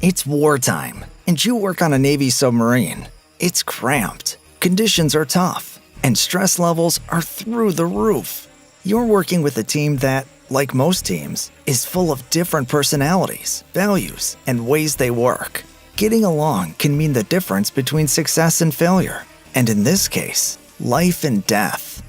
It's wartime, and you work on a Navy submarine. It's cramped, conditions are tough, and stress levels are through the roof. You're working with a team that, like most teams, is full of different personalities, values, and ways they work. Getting along can mean the difference between success and failure, and in this case, life and death.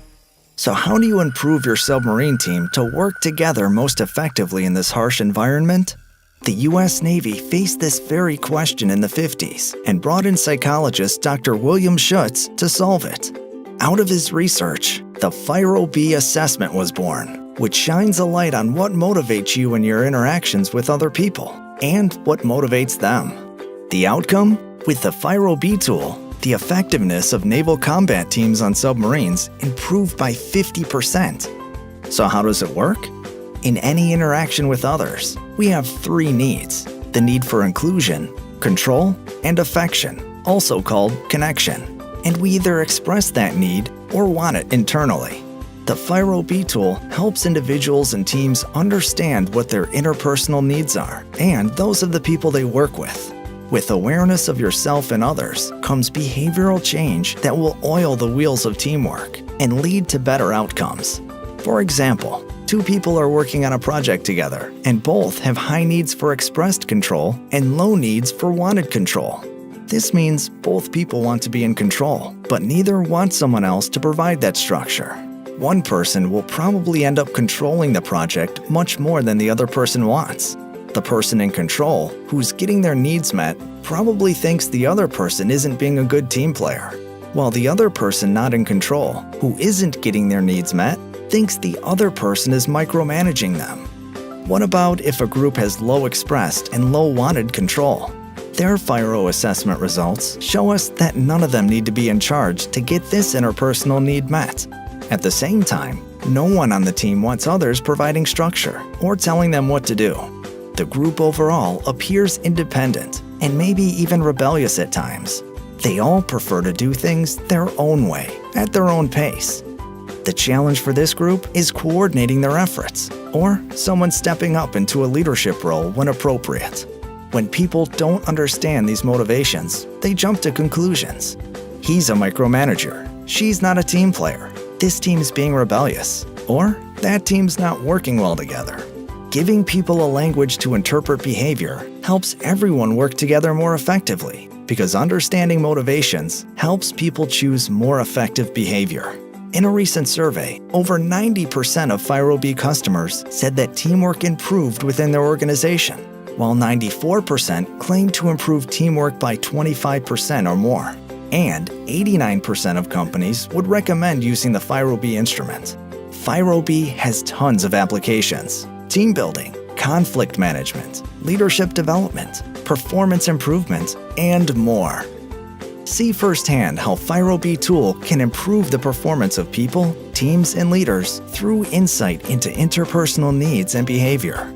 So how do you improve your submarine team to work together most effectively in this harsh environment? The U.S. Navy faced this very question in the 50s and brought in psychologist Dr. William Schutz to solve it. Out of his research, the FIRO-B assessment was born, which shines a light on what motivates you in your interactions with other people and what motivates them. The outcome? With the FIRO-B tool, the effectiveness of naval combat teams on submarines improved by 50%. So how does it work? In any interaction with others, we have three needs: the need for inclusion, control, and affection, also called connection. And we either express that need or want it internally. The FIRO-B tool helps individuals and teams understand what their interpersonal needs are and those of the people they work with. With awareness of yourself and others comes behavioral change that will oil the wheels of teamwork and lead to better outcomes. For example, two people are working on a project together, and both have high needs for expressed control and low needs for wanted control. This means both people want to be in control, but neither wants someone else to provide that structure. One person will probably end up controlling the project much more than the other person wants. The person in control, who's getting their needs met, probably thinks the other person isn't being a good team player, while the other person not in control, who isn't getting their needs met, thinks the other person is micromanaging them. What about if a group has low expressed and low wanted control? Their FIRO assessment results show us that none of them need to be in charge to get this interpersonal need met. At the same time, no one on the team wants others providing structure or telling them what to do. The group overall appears independent and maybe even rebellious at times. They all prefer to do things their own way, at their own pace. The challenge for this group is coordinating their efforts, or someone stepping up into a leadership role when appropriate. When people don't understand these motivations, they jump to conclusions. He's a micromanager. She's not a team player. This team's being rebellious. Or that team's not working well together. Giving people a language to interpret behavior helps everyone work together more effectively, because understanding motivations helps people choose more effective behavior. In a recent survey, over 90% of FIRO-B customers said that teamwork improved within their organization, while 94% claimed to improve teamwork by 25% or more. And 89% of companies would recommend using the FIRO-B instrument. FIRO-B has tons of applications: team building, conflict management, leadership development, performance improvement, and more. See firsthand how FIRO-B tool can improve the performance of people, teams, and leaders through insight into interpersonal needs and behavior.